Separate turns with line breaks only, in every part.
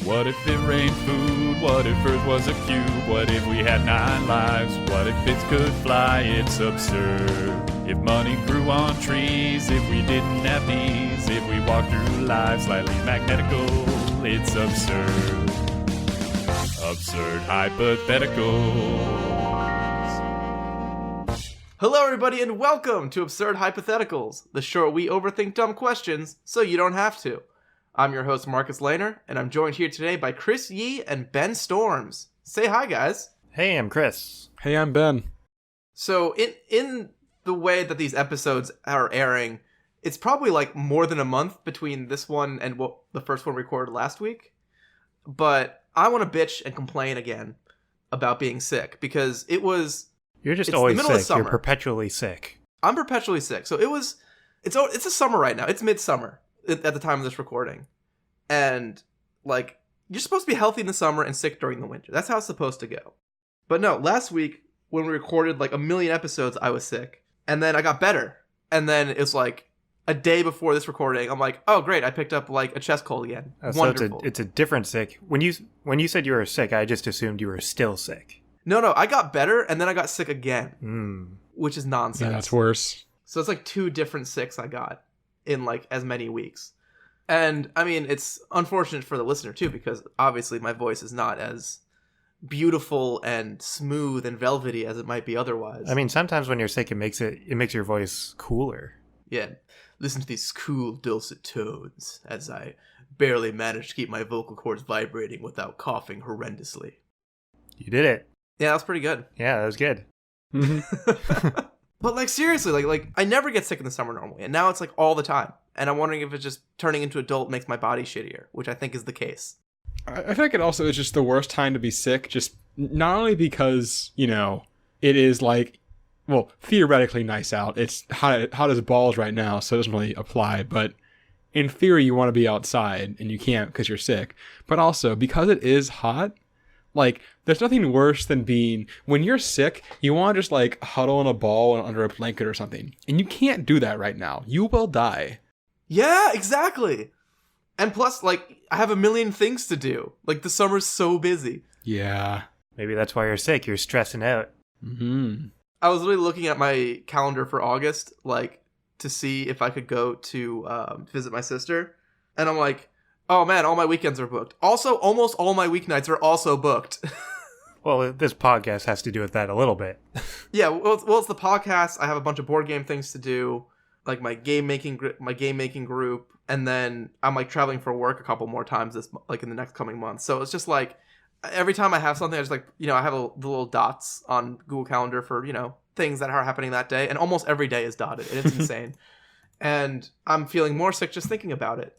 What if it rained food? What if Earth was a cube? What if we had 9 lives? What if bits could fly? It's absurd. If money grew on trees, if we didn't have knees, if we walked through life slightly magnetical, it's absurd. Absurd Hypotheticals.
Hello everybody and welcome to Absurd Hypotheticals, the show where we overthink dumb questions so you don't have to. I'm your host Marcus Lehner, and I'm joined here today by Chris Yee and Ben Storms. Say hi, guys.
Hey, I'm Chris.
Hey, I'm Ben.
So in the way that these episodes are airing, it's probably like more than a month between this one and what the first one recorded last week. But I want to bitch and complain again about being sick because
You're just
it's
always
the middle of
sick. You're
summer.
perpetually sick.
I'm perpetually sick. So it's a summer right now. It's midsummer at the time of this recording. And like, you're supposed to be healthy in the summer and sick during the winter. That's how it's supposed to go. But no, last week when we recorded like a million episodes, I was sick. And then I got better. And then it's like a day before this recording, I'm like, oh great, I picked up like a chest cold again.
So
Wonderful.
it's a different sick. When you said you were sick, I just assumed you were still sick.
No, I got better and then I got sick again. Which is nonsense.
Yeah, that's worse.
So it's like 2 different sicks I got in like as many weeks. And I mean, it's unfortunate for the listener too, because obviously my voice is not as beautiful and smooth and velvety as it might be otherwise.
I mean, sometimes when you're sick, it makes your voice cooler.
Yeah. Listen to these cool, dulcet tones as I barely manage to keep my vocal cords vibrating without coughing horrendously.
You did it.
Yeah, that was pretty good.
Yeah, that was good.
But like seriously, like I never get sick in the summer normally, and now it's like all the time. And I'm wondering if it's just turning into adult makes my body shittier, which I think is the case.
I think it also is just the worst time to be sick, just not only because, it is like, well, theoretically nice out. It's hot as balls right now, so it doesn't really apply, but in theory you want to be outside and you can't because you're sick. But also because it is hot, like, there's nothing worse than when you're sick, you want to just like huddle in a ball under a blanket or something. And you can't do that right now. You will die.
Yeah, exactly. And plus, like, I have a million things to do. Like, the summer's so busy.
Yeah.
Maybe that's why you're sick. You're stressing out.
Mm-hmm.
I was really looking at my calendar for August, like, to see if I could go to visit my sister. And I'm like, oh man, all my weekends are booked. Also, almost all my weeknights are also booked.
Well, this podcast has to do with that a little bit.
Yeah, well, it's the podcast. I have a bunch of board game things to do, like my game making group, and then I'm like traveling for work a couple more times in the next coming months. So it's just like every time I have something, I just like I have the little dots on Google Calendar for things that are happening that day, and almost every day is dotted, and it's insane. And I'm feeling more sick just thinking about it.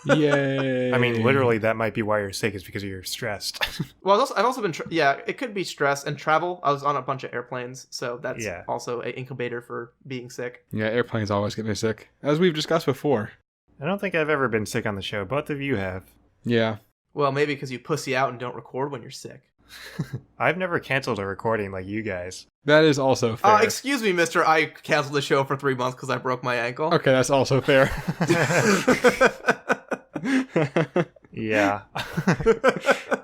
Yay.
I mean, literally, that might be why you're sick, is because you're stressed.
Well, I've also been it could be stress and travel. I was on a bunch of airplanes, so that's also an incubator for being sick.
Yeah, airplanes always get me sick, as we've discussed before.
I don't think I've ever been sick on the show. Both of you have.
Yeah.
Well, maybe because you pussy out and don't record when you're sick.
I've never canceled a recording like you guys.
That is also fair.
Excuse me, mister. I canceled the show for 3 months because I broke my ankle.
Okay, that's also fair.
Yeah.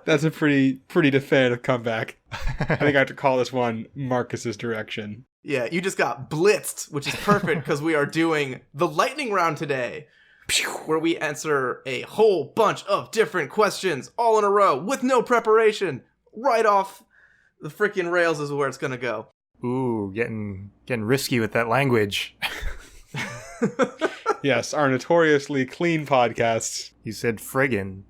That's a pretty definitive comeback. I think I have to call this one Marcus's direction.
Yeah, you just got blitzed, which is perfect because we are doing the lightning round today, where we answer a whole bunch of different questions all in a row with no preparation. Right off the freaking rails is where it's gonna go.
Ooh, getting risky with that language.
Yes, our notoriously clean podcast.
You said friggin'.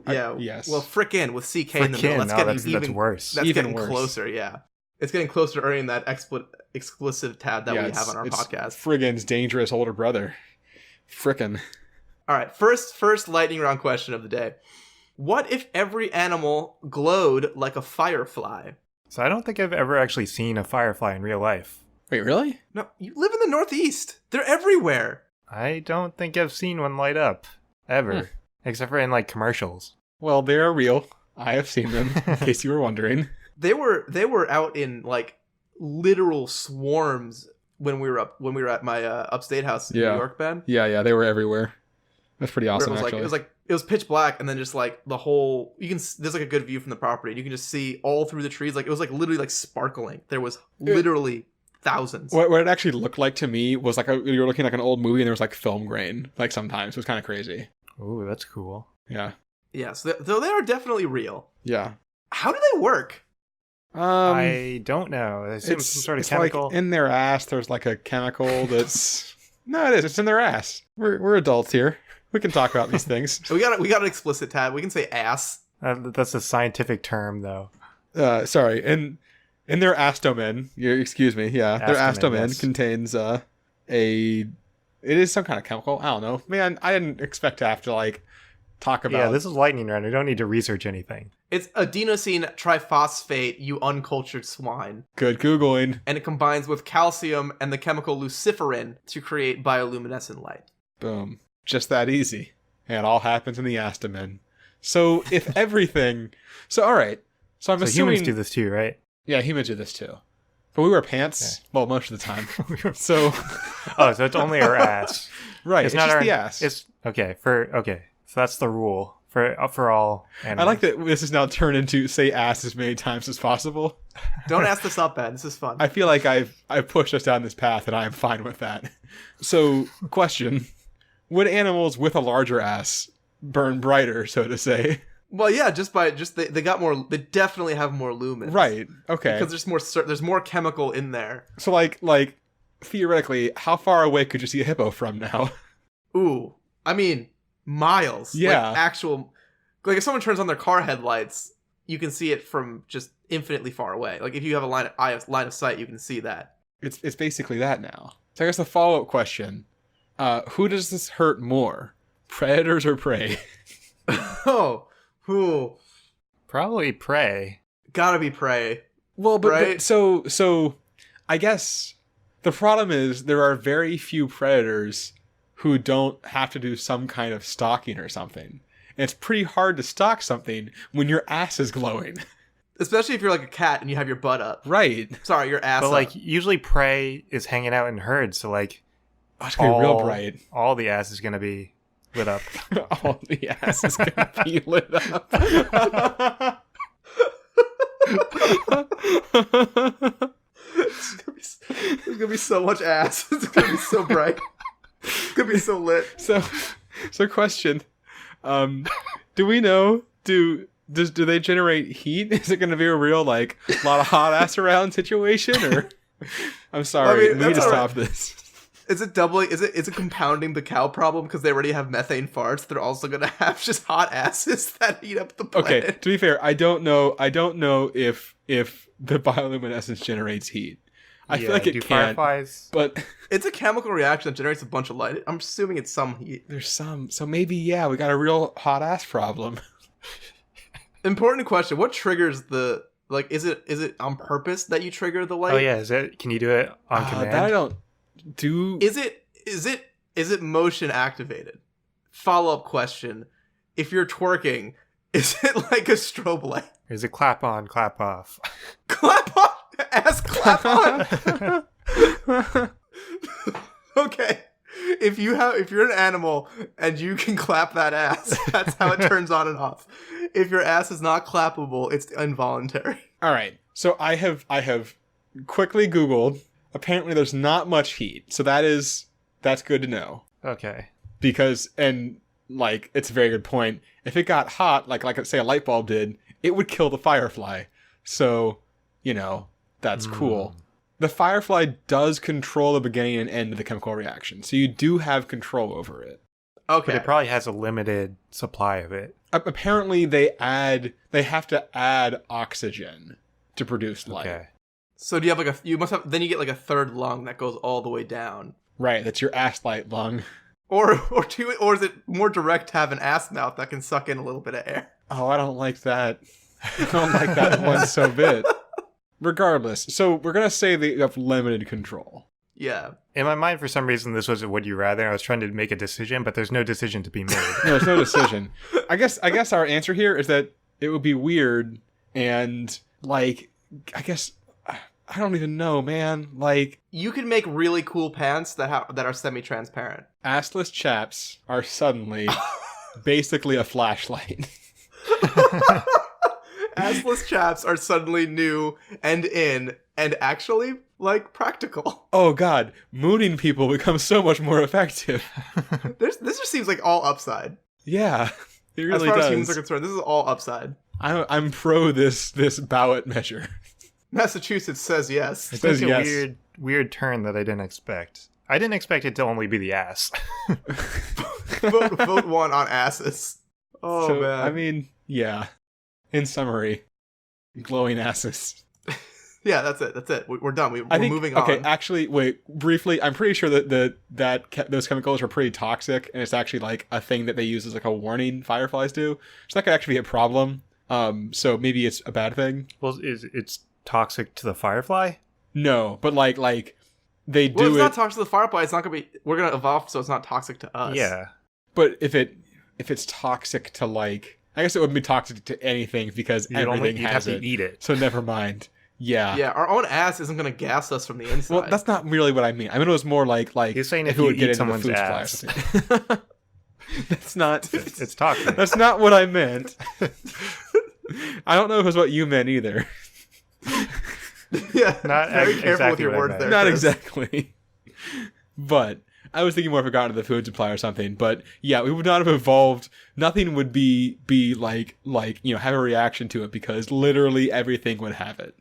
Yeah.
Yes.
Well, frickin' with CK in the middle.
That's worse.
That's
even
getting
worse.
Closer. Yeah, it's getting closer to earning that exclusive tab that we have on our podcast.
Friggin's dangerous older brother. Frickin'.
All right, first lightning round question of the day. What if every animal glowed like a firefly?
So I don't think I've ever actually seen a firefly in real life.
Wait, really?
No, you live in the Northeast. They're everywhere.
I don't think I've seen one light up. Ever. Except for in, like, commercials.
Well, they are real. I have seen them, in case you were wondering.
They were out in, like, literal swarms when we were at my upstate house in New York, Ben.
Yeah, they were everywhere. That's pretty awesome,
It was
actually.
like it was pitch black, and then just like the whole there's like a good view from the property, and you can just see all through the trees. Like it was like literally like sparkling. There was literally thousands.
What it actually looked like to me was like you were looking like an old movie, and there was like film grain. Like sometimes it was kind of crazy.
Ooh, that's cool.
Yeah.
Yeah, so they are definitely real.
Yeah.
How do they work?
I don't know. I assume some sort of chemical.
Like in their ass, there's like a chemical that's no, it is. It's in their ass. We're adults here. We can talk about these things.
We got an explicit tab. We can say ass.
That's a scientific term, though.
Sorry, in their abdomen. Excuse me. Yeah, their abdomen
yes.
contains it is some kind of chemical. I don't know. Man, I didn't expect to have to like talk about.
Yeah, this is lightning round. I don't need to research anything.
It's adenosine triphosphate, you uncultured swine.
Good Googling.
And it combines with calcium and the chemical luciferin to create bioluminescent light.
Boom. Just that easy. And it all happens in the abdomen. So if everything... So, all right. So I'm assuming...
humans do this too, right?
Yeah, humans do this too. But we wear pants. Okay. Well, most of the time. So...
so it's only our ass.
Right. It's not just the ass.
It's... Okay. So that's the rule for all animals.
I like that this has now turned into say ass as many times as possible.
Don't ask this up, Ben. This is fun.
I feel like I've pushed us down this path, and I am fine with that. So, question. Would animals with a larger ass burn brighter, so to say? Well,
yeah, they got more. They definitely have more lumens,
right? Okay,
because there's more chemical in there.
So like theoretically, how far away could you see a hippo from now?
Ooh, I mean miles.
Yeah,
like if someone turns on their car headlights, you can see it from just infinitely far away. Like if you have a line of sight, you can see that.
It's basically that now. So I guess the follow-up question. Who does this hurt more? Predators or prey?
Who?
Probably prey.
Gotta be prey.
Well, but,
right?
but so I guess the problem is there are very few predators who don't have to do some kind of stalking or something. And it's pretty hard to stalk something when your ass is glowing.
Especially if you're like a cat and you have your butt up.
Right.
Sorry, your ass
but
up.
But like usually prey is hanging out in herds, so like
it's gonna be real bright.
All the ass is gonna be lit up.
All the ass is gonna be lit up.
There's gonna be so much ass. It's gonna be so bright. It's gonna be so lit.
So question. Do we know? Do they generate heat? Is it gonna be a real like a lot of hot ass around situation? Or I'm sorry, we need to stop this.
Is it doubling? Is it compounding the cow problem because they already have methane farts? They're also gonna have just hot asses that heat up the planet.
Okay, to be fair, I don't know if the bioluminescence generates heat. I feel like it can't. Fireflies? But
it's a chemical reaction that generates a bunch of light. I'm assuming it's some heat.
There's some. So maybe we got a real hot ass problem.
Important question: what triggers the like? Is it on purpose that you trigger the light?
Oh yeah, can you do it on command?
That I don't do.
Is it motion activated? Follow up question: if you're twerking, is it like a strobe light?
Is it clap on, clap off?
Clap on, ass clap on. Okay. If you're an animal and you can clap that ass, that's how it turns on and off. If your ass is not clappable, it's involuntary.
All right. So I have quickly Googled. Apparently there's not much heat. So that's good to know.
Okay.
Because like it's a very good point. If it got hot, like say a light bulb did, it would kill the firefly. So, that's cool. The firefly does control the beginning and end of the chemical reaction, so you do have control over it.
Okay.
But it probably has a limited supply of it.
Apparently, they have to add oxygen to produce light. Okay.
So do you have then you get like a third lung that goes all the way down.
Right, that's your ass light lung.
Or is it more direct to have an ass mouth that can suck in a little bit of air?
Oh, I don't like that. I don't like that one so bit. Regardless, so we're going to say that you have limited control.
Yeah.
In my mind, for some reason, this was a would you rather. I was trying to make a decision, but there's no decision to be made.
No, there's no decision. I guess our answer here is that it would be weird and, like, I guess, I don't even know, man. Like,
you could make really cool pants that are semi-transparent.
Assless chaps are suddenly basically a flashlight.
Assless chaps are suddenly new and in and actually, like, practical.
Oh god, mooning people becomes so much more effective.
This just seems like all upside.
Yeah, it really
as far
does.
as humans are concerned, this is all upside.
I'm pro this ballot measure.
Massachusetts says yes.
It says
It's a
yes.
weird turn that I didn't expect. I didn't expect it to only be the ass.
vote one on asses. Oh,
So,
man.
I mean, yeah. In summary, glowing asses.
Yeah, that's it. We're done. We're
I think,
moving on.
okay, actually, wait, briefly, I'm pretty sure that those chemicals are pretty toxic, and it's actually like a thing that they use as like a warning fireflies do. So that could actually be a problem. So maybe it's a bad thing.
Well, it's toxic to the firefly?
No, but like they
Well,
do
it's
it.
not toxic to the firefly. It's not gonna be. We're gonna evolve so it's not toxic to us.
Yeah.
But if it's toxic to like, I guess it wouldn't be toxic to anything because everything
you'd
has
have
it.
to eat it.
So never mind. Yeah.
Yeah, our own ass isn't gonna gas us from the inside.
Well, that's not really what I mean. I mean it was more like
You're saying if
it
you
would get
eat
into the
someone's
food supply or
ass.
something. That's not.
It's toxic.
That's not what I meant. I don't know if it's what you meant either.
Yeah,
Not
very careful
exactly
with your
what I
words
meant.
there.
Not
Chris.
exactly. But I was thinking more if it got into the food supply or something. But yeah, we would not have evolved. Nothing would be like have a reaction to it because literally everything would have it.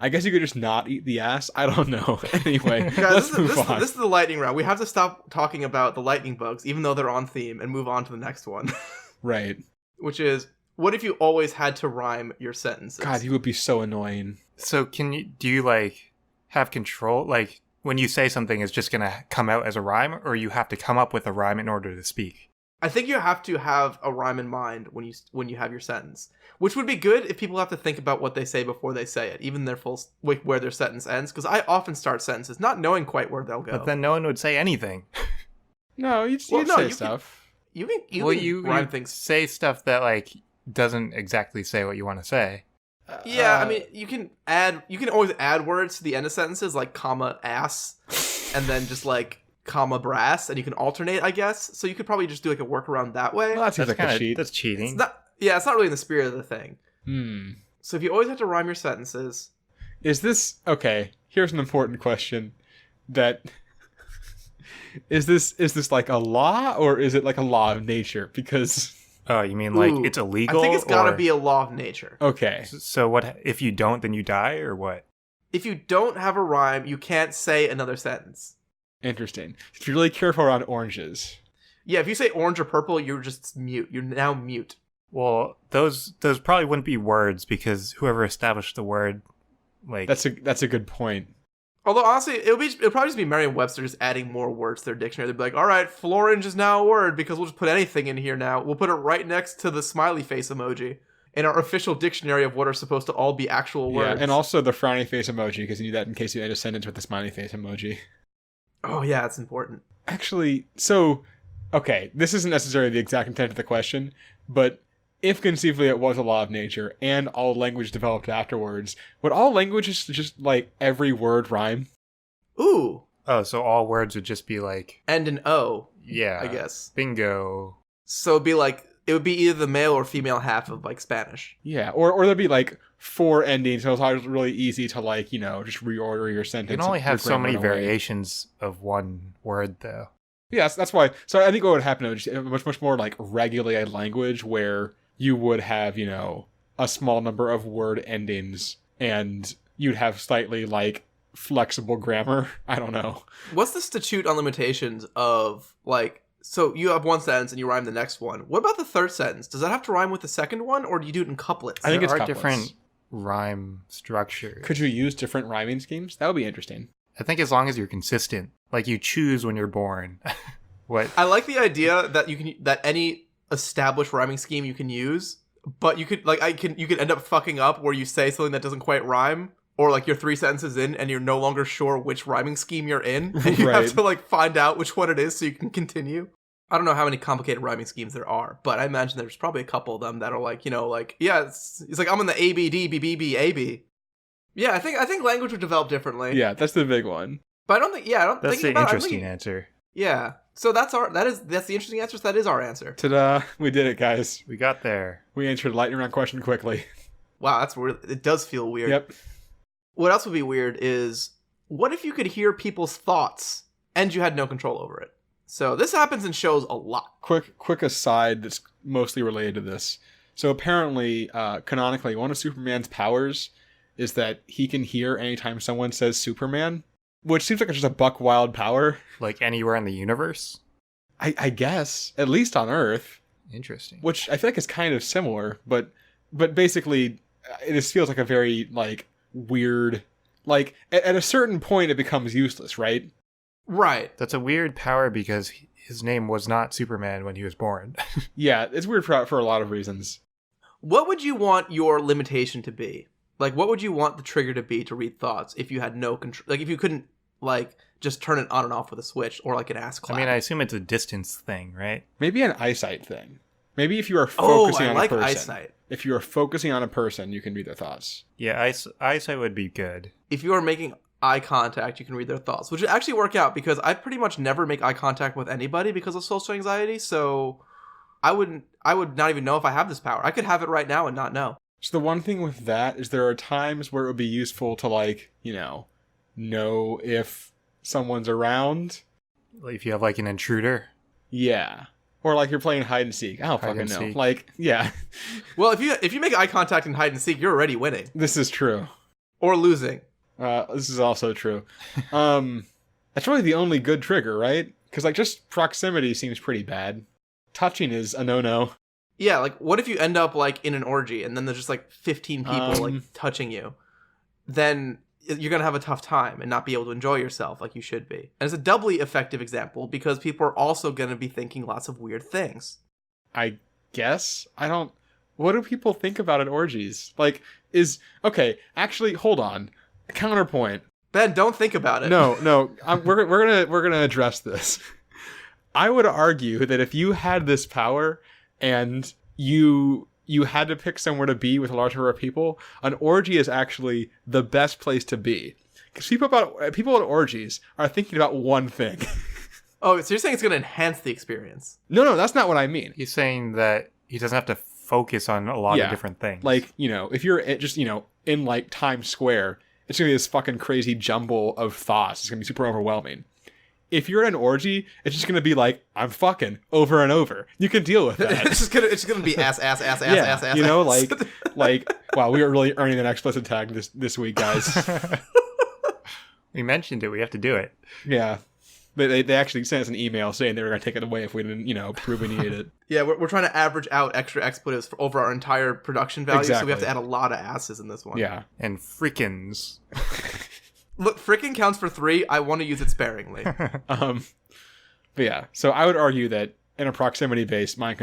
I guess you could just not eat the ass. I don't know. Anyway,
Guys,
let's move on.
This is the lightning round. We have to stop talking about the lightning bugs, even though they're on theme, and move on to the next one,
Right.
which is, what if you always had to rhyme your sentences?
God, you would be so annoying.
So do you like have control? Like when you say something is just going to come out as a rhyme, or you have to come up with a rhyme in order to speak?
I think you have to have a rhyme in mind when you have your sentence, which would be good if people have to think about what they say before they say it, even their where their sentence ends. Because I often start sentences not knowing quite where they'll go.
But then no one would say anything.
No, you'd
Well, no,
say
you can-
stuff.
you can
You
rhyme things.
say stuff that like doesn't exactly say what you want to say.
Yeah, I mean, you can always add words to the end of sentences, like comma ass, and then just like comma brass, and you can alternate, I guess. So you could probably just do like a workaround that way.
Well, that seems like a cheat.
That's cheating.
It's not really in the spirit of the thing.
Hmm.
So if you always have to rhyme your sentences,
Is this okay? Here's an important question. That is this like a law or is it like a law of nature? Because
Oh, you mean like
Ooh,
it's illegal?
I think it's got to
or-
be a law of nature.
okay,
So what if you don't, then you die, or what?
If you don't have a rhyme, you can't say another sentence.
interesting. If you're really careful around oranges.
Yeah, if you say orange or purple, you're just mute. You're now mute.
Well, those probably wouldn't be words because whoever established the word, like
That's a good point.
Although honestly, it'll probably just be Merriam-Webster just adding more words to their dictionary. They'd be like, all right, florange is now a word because we'll just put anything in here now. We'll put it right next to the smiley face emoji in our official dictionary of what are supposed to all be actual words.
Yeah, and also the frowny face emoji because you need that in case you end a sentence with the smiley face emoji.
Oh yeah, it's important.
Actually, so okay, this isn't necessarily the exact intent of the question, but if conceivably it was a law of nature and all language developed afterwards, would all languages just like every word rhyme?
Ooh,
oh, so all words would just be like
and an O,
yeah,
I guess.
bingo.
So it would be either the male or female half of like Spanish.
Yeah, or there'd be like 4 endings, so it's always really easy to like, just reorder your sentence.
You can only
your
have so
grammar
many
in a way.
variations of one word, though.
Yeah, that's why. So I think what would happen is much more like regulated language where you would have, a small number of word endings and you'd have slightly like flexible grammar. I don't know.
What's the statute on limitations of like? So you have one sentence and you rhyme the next one. What about the third sentence? Does that have to rhyme with the second one, or do you do it in couplets?
I think
There
it's
are
couplets.
different rhyme structures.
Could you use different rhyming schemes? That would be interesting.
I think as long as you're consistent, like you choose when you're born. What?
I like the idea that that any established rhyming scheme you can use, but you could you could end up fucking up where you say something that doesn't quite rhyme, or like you're 3 sentences in and you're no longer sure which rhyming scheme you're in, and you
Right.
have to like find out which one it is so you can continue. I don't know how many complicated rhyming schemes there are, but I imagine there's probably a couple of them that are like, yeah, it's like I'm in the A B D B B B A B. Yeah, I think language would develop differently.
Yeah, that's the big one.
But I don't think. Yeah, I don't
That's
think
the
about it, I don't
interesting
think-
answer.
Yeah, So that's the interesting answer. So that is our answer.
Ta-da! We did it, guys.
We got there.
We answered a lightning round question quickly.
Wow, that's weird. It does feel weird.
Yep.
What else would be weird is, what if you could hear people's thoughts and you had no control over it? So this happens in shows a lot.
Quick aside that's mostly related to this. So apparently, canonically, one of Superman's powers is that he can hear anytime someone says Superman, which seems like it's just a buck wild power.
Like anywhere in the universe?
I guess, at least on Earth.
Interesting.
Which I feel like is kind of similar, but basically, it just feels like a very, like, weird... Like, at a certain point, it becomes useless, right?
Right.
That's a weird power because his name was not Superman when he was born.
Yeah, it's weird for a lot of reasons.
What would you want your limitation to be? Like, what would you want the trigger to be to read thoughts if you had no control? Like, if you couldn't, like, just turn it on and off with a switch or, like, an ass clap.
I mean, I assume it's a distance thing, right?
Maybe an eyesight thing. Maybe if you are focusing on a person.
Eyesight.
If you are focusing on a person, you can read their thoughts.
Yeah, eyesight would be good.
If you are making eye contact, you can read their thoughts, which would actually work out because I pretty much never make eye contact with anybody because of social anxiety. So I would not even know if I have this power. I could have it right now and not know.
So the one thing with that is there are times where it would be useful to, like, know if someone's around.
Like if you have like an intruder.
Yeah. Or like you're playing hide and seek. I don't fucking know. Like, yeah.
Well, if you make eye contact in hide and seek, you're already winning.
This is true.
Or losing.
This is also true. That's really the only good trigger, right? Because, like, just proximity seems pretty bad. Touching is a no-no.
Yeah, like, what if you end up, like, in an orgy and then there's just, like, 15 people, like, touching you? Then you're going to have a tough time and not be able to enjoy yourself like you should be. And it's a doubly effective example because people are also going to be thinking lots of weird things.
I guess? What do people think about at orgies? Like, okay, actually, hold on. Counterpoint.
Ben, don't think about it.
No, we're gonna address this. I would argue that if you had this power and you had to pick somewhere to be with a large number of people, an orgy is actually the best place to be. Because people at orgies are thinking about one thing.
Oh, so you're saying it's going to enhance the experience?
No, that's not what I mean.
He's saying that he doesn't have to focus on a lot of different things.
Like, if you're just, in, like, Times Square, it's going to be this fucking crazy jumble of thoughts. It's going to be super overwhelming. If you're at an orgy, it's just going to be like, I'm fucking over and over. You can deal with that.
It's just gonna be ass.
Like, wow, we are really earning an explicit tag this week, guys.
We mentioned it. We have to do it.
Yeah. They actually sent us an email saying they were going to take it away if we didn't, prove we needed it.
Yeah, we're trying to average out extra expletives over our entire production value,
exactly.
So we have to add a lot of asses in this one.
Yeah.
And frickins.
Look, frickin' counts for 3. I want to use it sparingly.
But yeah, so I would argue that in a proximity-based mind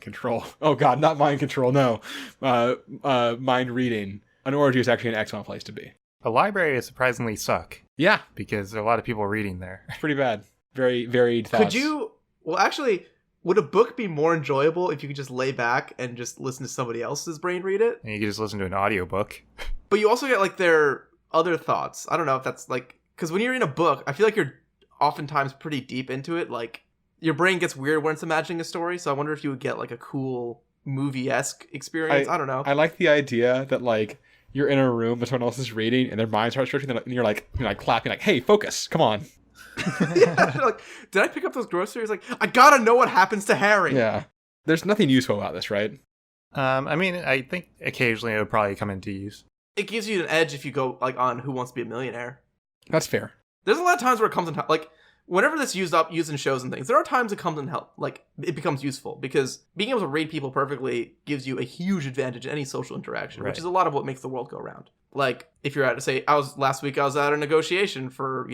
control. Oh god, not mind control, no. Mind reading. An orgy is actually an excellent place to be.
A library would surprisingly suck.
Yeah.
Because there are a lot of people reading there.
It's pretty bad. Very varied thoughts.
Would a book be more enjoyable if you could just lay back and just listen to somebody else's brain read it?
And you could just listen to an audiobook.
But you also get, like, their other thoughts. I don't know if that's, like... Because when you're in a book, I feel like you're oftentimes pretty deep into it. Like, your brain gets weird when it's imagining a story, so I wonder if you would get, like, a cool movie-esque experience. I don't know.
I like the idea that, like, you're in a room that someone else is reading, and their mind starts searching, and you're like clapping, like, "Hey, focus! Come on!"
Yeah, like, did I pick up those groceries? Like, I gotta know what happens to Harry.
Yeah, there's nothing useful about this, right?
I mean, I think occasionally it would probably come into use.
It gives you an edge if you go, like, on Who Wants to Be a Millionaire.
That's fair.
There's a lot of times where it comes in, like, whenever this used in shows and things, there are times it comes in help, like, it becomes useful, because being able to read people perfectly gives you a huge advantage in any social interaction,
right.
Which is a lot of what makes the world go round. Like, if you're at, say, last week I was at a negotiation for,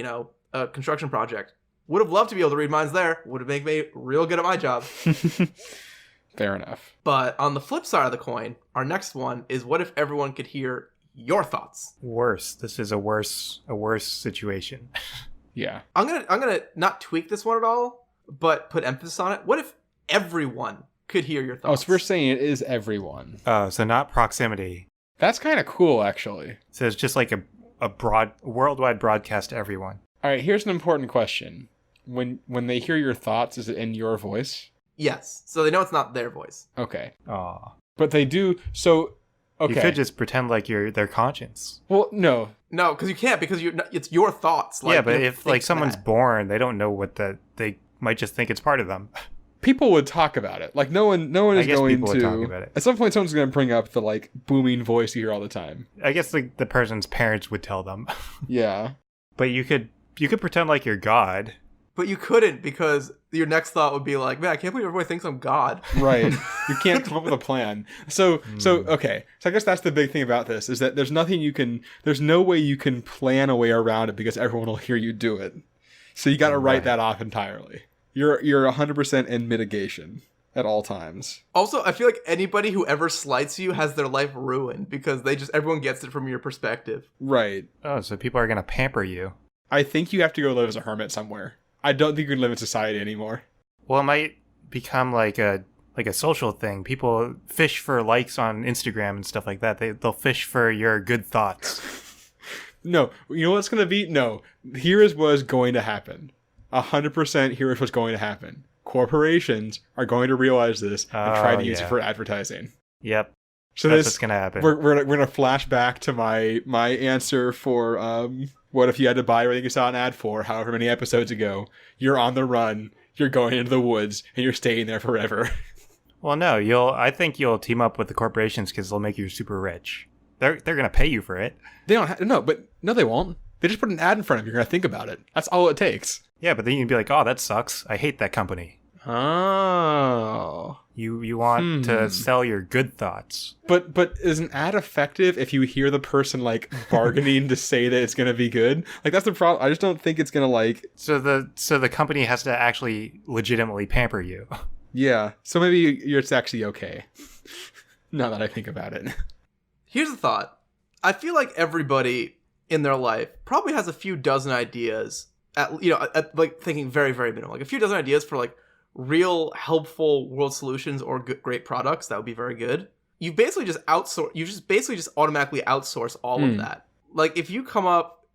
a construction project. Would have loved to be able to read minds there. Would have made me real good at my job.
Fair enough.
But on the flip side of the coin, our next one is, what if everyone could hear your thoughts?
Worse. This is a worse situation.
Yeah.
I'm gonna not tweak this one at all, but put emphasis on it. What if everyone could hear your thoughts?
Oh, so we're saying it is everyone.
So not proximity.
That's kind of cool, actually.
So it's just like a broad worldwide broadcast to everyone.
All right, here's an important question. when they hear your thoughts, is it in your voice?
Yes. So they know it's not their voice.
Okay.
Aw.
But they do. So okay.
You could just pretend like you're their conscience.
Well, no.
No, because you can't, because it's your thoughts.
Yeah, but
you
if like someone's
that.
born, they don't know what they might just think it's part of them.
People would talk about it. Like no one is
guess
going
people
to.
would talk about it.
At some point, someone's going to bring up the like booming voice you hear all the time.
I guess like the person's parents would tell them.
Yeah.
But you could pretend like you're God.
But you couldn't, because your next thought would be like, man, I can't believe everybody thinks I'm God.
Right. You can't come up with a plan. So okay. So I guess that's the big thing about this, is that there's no way you can plan a way around it, because everyone will hear you do it. So you got to write that off entirely. You're 100% in mitigation at all times.
Also, I feel like anybody who ever slights you has their life ruined, because everyone gets it from your perspective.
Right.
Oh, so people are going to pamper you.
I think you have to go live as a hermit somewhere. I don't think you can live in society anymore.
Well, it might become like a social thing. People fish for likes on Instagram and stuff like that. They'll fish for your good thoughts.
No, you know what's going to be? No, here is what's going to happen. 100% here is what's going to happen. Corporations are going to realize this and try to use it for advertising.
Yep.
So
that's what's going to happen.
We're going to flash back to my answer for what if you had to buy everything you saw an ad for however many episodes ago. You're on the run, you're going into the woods, and you're staying there forever.
Well, no, I think you'll team up with the corporations because they'll make you super rich. They're going to pay you for it.
They don't no, they won't. They just put an ad in front of you. You're going to think about it. That's all it takes.
Yeah, but then you'd be like, oh, that sucks. I hate that company.
Oh.
You want to sell your good thoughts.
But is an ad effective if you hear the person like bargaining to say that it's going to be good? Like that's the problem. I just don't think it's going to like.
So the company has to actually legitimately pamper you.
Yeah. So maybe it's actually okay. Now that I think about it.
Here's a thought. I feel like everybody in their life probably has a few dozen ideas at like thinking very, very minimal, like a few dozen ideas for like real helpful world solutions or great products that would be very good. You basically just automatically outsource all of that. Like if you come up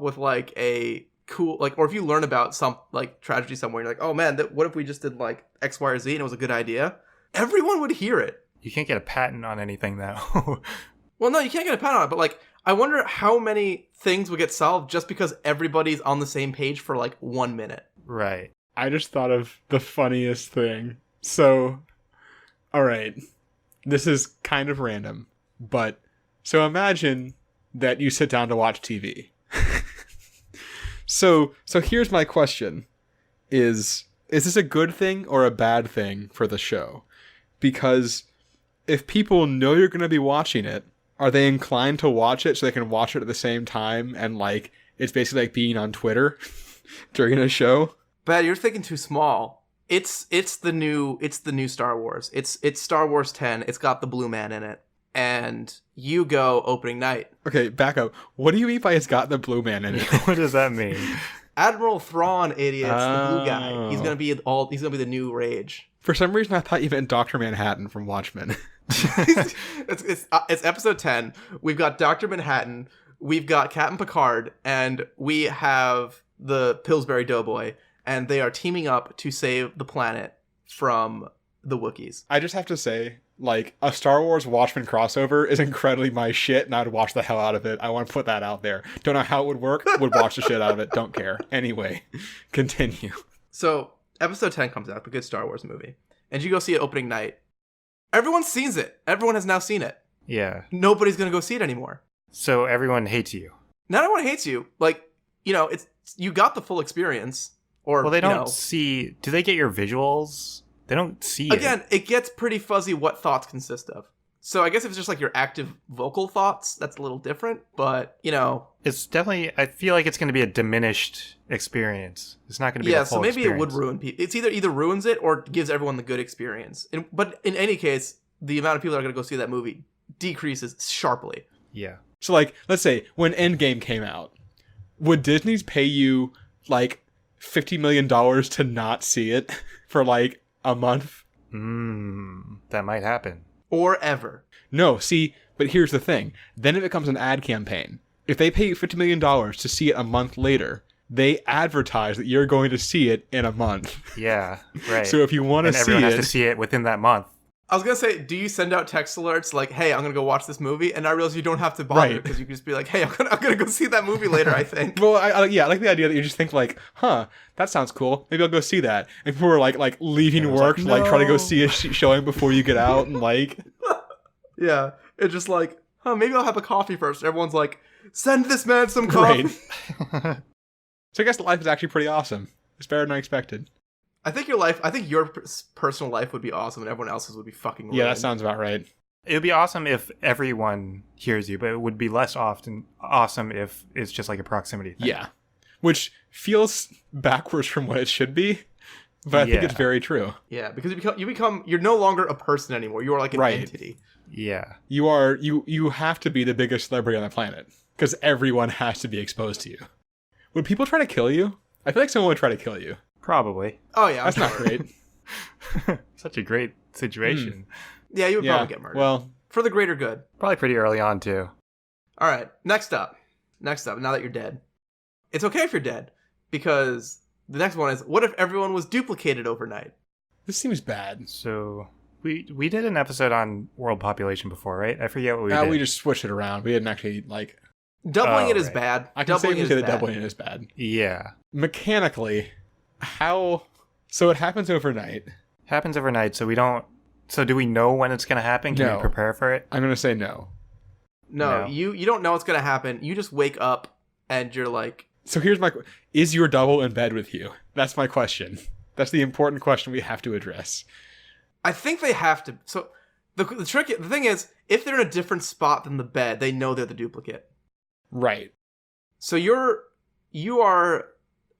with like a cool, like, or if you learn about some like tragedy somewhere, you're like, oh man, what if we just did like X, Y, or Z and it was a good idea? Everyone would hear it.
You can't get a patent on anything though.
Well, no, you can't get a patent on it, but like, I wonder how many things would get solved just because everybody's on the same page for like 1 minute.
Right.
I just thought of the funniest thing. So, all right, this is kind of random, but so imagine that you sit down to watch TV. So here's my question. Is this a good thing or a bad thing for the show? Because if people know you're going to be watching it, are they inclined to watch it so they can watch it at the same time and like it's basically like being on Twitter during a show?
But you're thinking too small. It's the new Star Wars. It's Star Wars 10. It's got the blue man in it. And you go opening night.
Okay, back up. What do you mean by it's got the blue man in it?
What does that mean?
Admiral Thrawn, idiots, the blue guy. He's gonna be the new Rage.
For some reason, I thought you meant Dr. Manhattan from Watchmen.
It's episode 10. We've got Dr. Manhattan, we've got Captain Picard, and we have the Pillsbury Doughboy, and they are teaming up to save the planet from the Wookiees.
I just have to say, like, a Star Wars Watchmen crossover is incredibly my shit, and I'd watch the hell out of it. I want to put that out there. Don't know how it would work, would watch the shit out of it, don't care. Anyway, continue.
So, episode 10 comes out, the good Star Wars movie, and you go see it opening night. Everyone sees it. Everyone has now seen it.
Yeah.
Nobody's going to go see it anymore.
So everyone hates you.
Not everyone hates you. Like, it's you got the full experience. Or,
well, they don't see... Do they get your visuals? They don't see
Again, it gets pretty fuzzy what thoughts consist of. So I guess if it's just like your active vocal thoughts, that's a little different. But,
It's definitely... I feel like it's going to be a diminished experience. It's not going to be a full
maybe
experience.
It would ruin people. It's either ruins it or gives everyone the good experience. But in any case, the amount of people that are going to go see that movie decreases sharply.
Yeah.
So, like, let's say, when Endgame came out, would Disney's pay you, like, $50 million to not see it for, like, a month?
That might happen.
Or ever.
No, see, but here's the thing. Then it becomes an ad campaign. If they pay you $50 million to see it a month later, they advertise that you're going to see it in a month.
Yeah, right.
So if you want to
and
see
everyone has
it,
to see it within that month.
I was gonna say, do you send out text alerts like, "Hey, I'm gonna go watch this movie," and I realize you don't have to bother
Right.
because you can just be like, "Hey, I'm gonna go see that movie later." I think.
well, I like the idea that you just think like, huh, that sounds cool. Maybe I'll go see that. And people are like leaving
And it's
work,
like,
try to go
no.
see a showing before you get out, and like,
Yeah, it's just like, maybe I'll have a coffee first. Everyone's like, "Send this man some coffee."
right. So I guess life is actually pretty awesome. It's better than I expected.
I think your personal life would be awesome, and everyone else's would be fucking ruined.
Yeah, that sounds about right.
It would be awesome if everyone hears you, but it would be less awesome if it's just like a proximity thing.
Yeah, which feels backwards from what it should be, but I think
Yeah.
it's very true.
Yeah, because you're no longer a person anymore. You are like an
Right.
entity.
Yeah.
You have to be the biggest celebrity on the planet because everyone has to be exposed to you. Would people try to kill you? I feel like someone would try to kill you.
Probably.
Oh yeah,
That's not great.
Such a great situation.
Yeah, you would
Yeah.
probably get murdered.
Well,
For the greater good.
Probably pretty early on, too.
All right, next up. Now that you're dead. It's okay if you're dead, because the next one is, what if everyone was duplicated overnight?
this seems bad.
So we did an episode on world population before, right? I forget what we did.
We just switched it around. We didn't actually like.
Doubling
Oh,
it is
right.
bad.
I can
Doubling
safely
it
say
is
that
bad.
doubling it is bad.
Yeah.
Mechanically, how? So it happens overnight.
Happens overnight, so we don't... So do we know when it's going to happen? Can
No.
we prepare for it?
I'm gonna say no.
No,
No.
you don't know what's gonna happen. You just wake up and you're like,
So here's my: is your double in bed with you? That's my question. That's the important question we have to address.
I think they have to. So the thing is, if they're in a different spot than the bed, they know they're the duplicate.
Right.
So you are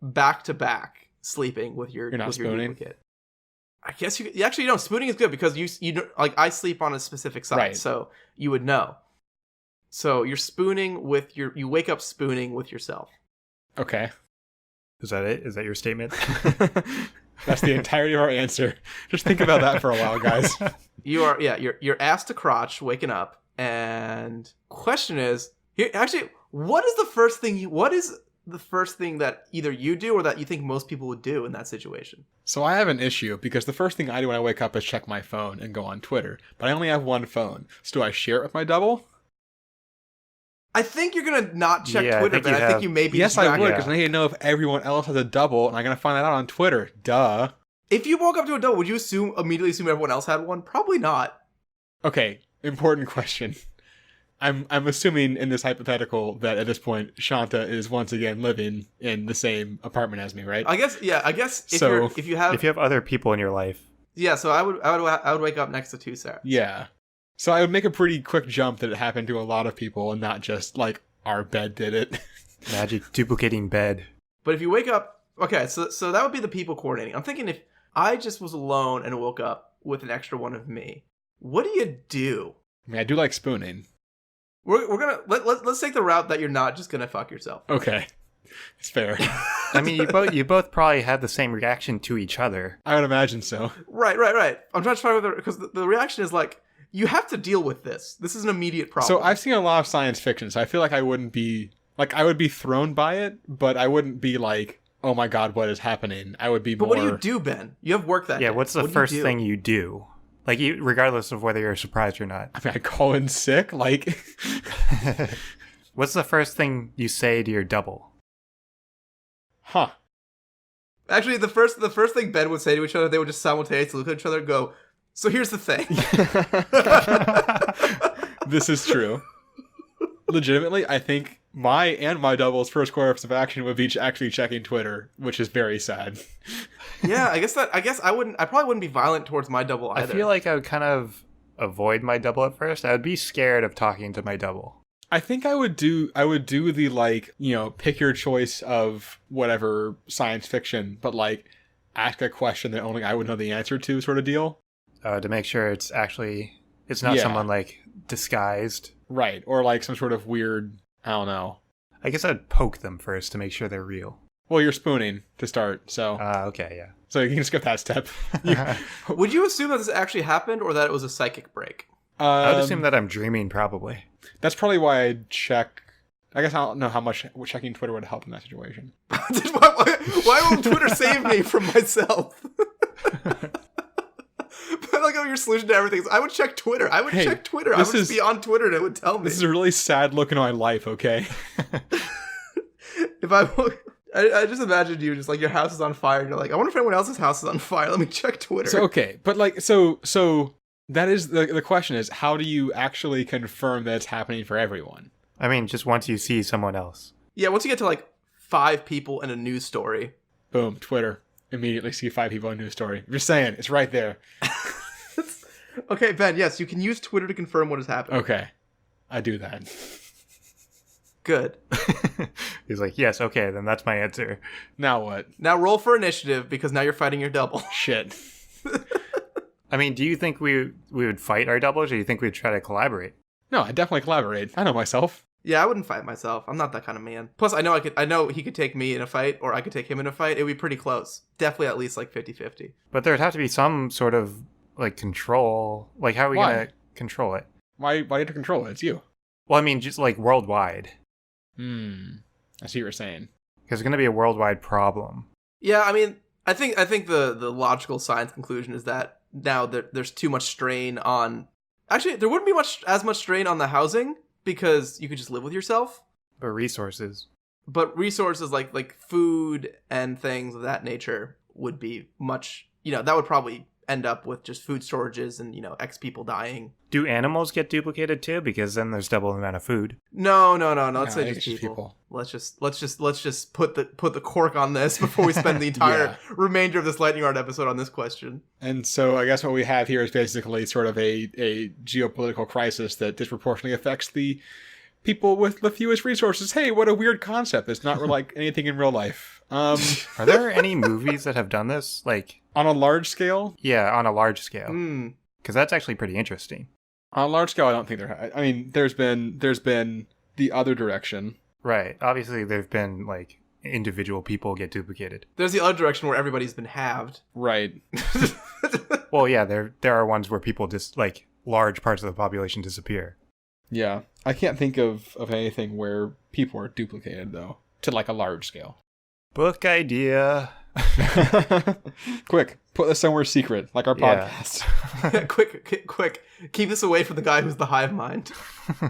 back to back sleeping with your
You're not
with your
spooning?
duplicate. I guess you actually don't. Spooning is good because you don't, like, I sleep on a specific side,
Right.
so you would know. So you're spooning with you wake up spooning with yourself.
Okay.
Is that it? Is that your statement?
That's the entirety of our answer. Just think about that for a while, guys.
You're ass to crotch waking up, and question is here actually, what is the first thing that either you do or that you think most people would do in that situation?
So I have an issue because the first thing I do when I wake up is check my phone and go on Twitter. But I only have one phone. So do I share it with my double?
I think you're gonna not check
Yeah, I
Twitter,
think
but
you
I think
have-
you may be
Yes, I
distracted.
would, because I need to know if everyone else has a double, and I'm going to find that out on Twitter. Duh.
If you woke up to a double, would you immediately assume everyone else had one? Probably not.
Okay, important question. I'm assuming in this hypothetical that at this point, Shanta is once again living in the same apartment as me, right?
I guess if
So,
you have
If you have other people in your life.
yeah, so I would wake up next to two Sarahs.
Yeah. So I would make a pretty quick jump that it happened to a lot of people and not just, like, our bed did it.
Magic duplicating bed.
But if you wake up, okay, so that would be the people coordinating. I'm thinking if I just was alone and woke up with an extra one of me, what do you do?
I mean, I do like spooning.
We're gonna let's take the route that you're not just gonna fuck yourself.
Okay. It's fair.
I mean, you both probably had the same reaction to each other.
I would imagine so.
Right. I'm trying to find whether because the reaction is like you have to deal with this. This is an immediate problem.
So I've seen a lot of science fiction, so I feel like I wouldn't be... Like, I would be thrown by it, but I wouldn't be like, oh my god, what is happening? I would be
But
more...
what do you do, Ben? You have work that
Yeah,
day.
what's the
What do you
first
do?
thing you do? Like, regardless of whether you're surprised or not.
I mean, I call in sick, like...
What's the first thing you say to your double?
Huh.
Actually, the first thing Ben would say to each other, they would just simultaneously look at each other and go, so here's the thing.
This is true. Legitimately, I think my and my double's first course of action would be actually checking Twitter, which is very sad.
Yeah, I guess I probably wouldn't be violent towards my double
I
either.
feel like I would kind of avoid my double at first. I would be scared of talking to my double.
I think I would do the, like, you know, pick your choice of whatever science fiction, but like ask a question that only I would know the answer to sort of deal.
To make sure it's not
Yeah.
someone like disguised.
Right. Or like some sort of weird, I don't know.
I guess I'd poke them first to make sure they're real.
Well, you're spooning to start, so
Okay, yeah.
so you can skip that step.
Would you assume that this actually happened or that it was a psychic break?
I would assume that I'm dreaming, probably.
That's probably why I'd check I guess I don't know how much checking Twitter would help in that situation.
Why won't Twitter save me from myself? But like, your solution to everything is I would check Twitter. I would check Twitter. I would just be on Twitter and it would tell me.
This is a really sad look in my life, okay?
If I just imagined you just like your house is on fire and you're like, I wonder if anyone else's house is on fire. Let me check Twitter.
So, okay, but like, so that is the question is, how do you actually confirm that it's happening for everyone?
I mean, just once you see someone else.
Yeah, once you get to like 5 people in a news story.
Boom, Twitter. Immediately see 5 people in a news story. I'm just saying, it's right there.
Okay, Ben, yes, you can use Twitter to confirm what is happening.
Okay, I do that.
Good.
He's like, yes, okay, then that's my answer.
Now what?
Now roll for initiative because now you're fighting your double.
Shit.
I mean, do you think we would fight our doubles, or do you think we'd try to collaborate?
No, I definitely collaborate. I know myself.
Yeah, I wouldn't fight myself. I'm not that kind of man. Plus, I know he could take me in a fight, or I could take him in a fight. It would be pretty close. Definitely at least like 50-50.
But there would have to be some sort of like control. Like, how are we going to control it?
Why do you have to control it? It's you.
Well, I mean, just like worldwide.
I see what you're saying.
Because it's going to be a worldwide problem.
Yeah, I mean, I think the logical science conclusion is that now there's too much strain on. Actually, there wouldn't be as much strain on the housing because you could just live with yourself.
But resources.
But resources like food and things of that nature would be much. That would probably end up with just food storages and X people dying.
Do animals get duplicated too? Because then there's double the amount of food.
No. Let's say
it's
just people. Let's just put the cork on this before we spend the entire remainder of this lightning round episode on this question.
And so I guess what we have here is basically sort of a geopolitical crisis that disproportionately affects the people with the fewest resources. Hey, what a weird concept. It's not like anything in real life.
Are there any movies that have done this? Like
on a large scale?
Yeah, on a large scale. Because that's actually pretty interesting.
On a large scale, I don't think there. I mean, there's been the other direction.
Right. Obviously, there've been like individual people get duplicated.
There's the other direction where everybody's been halved.
Right.
Well, yeah, there are ones where people just like large parts of the population disappear.
Yeah, I can't think of anything where people are duplicated though to like a large scale.
Book idea.
Quick, put this somewhere secret, like our podcast.
Quick. Keep this away from the guy who's the hive mind.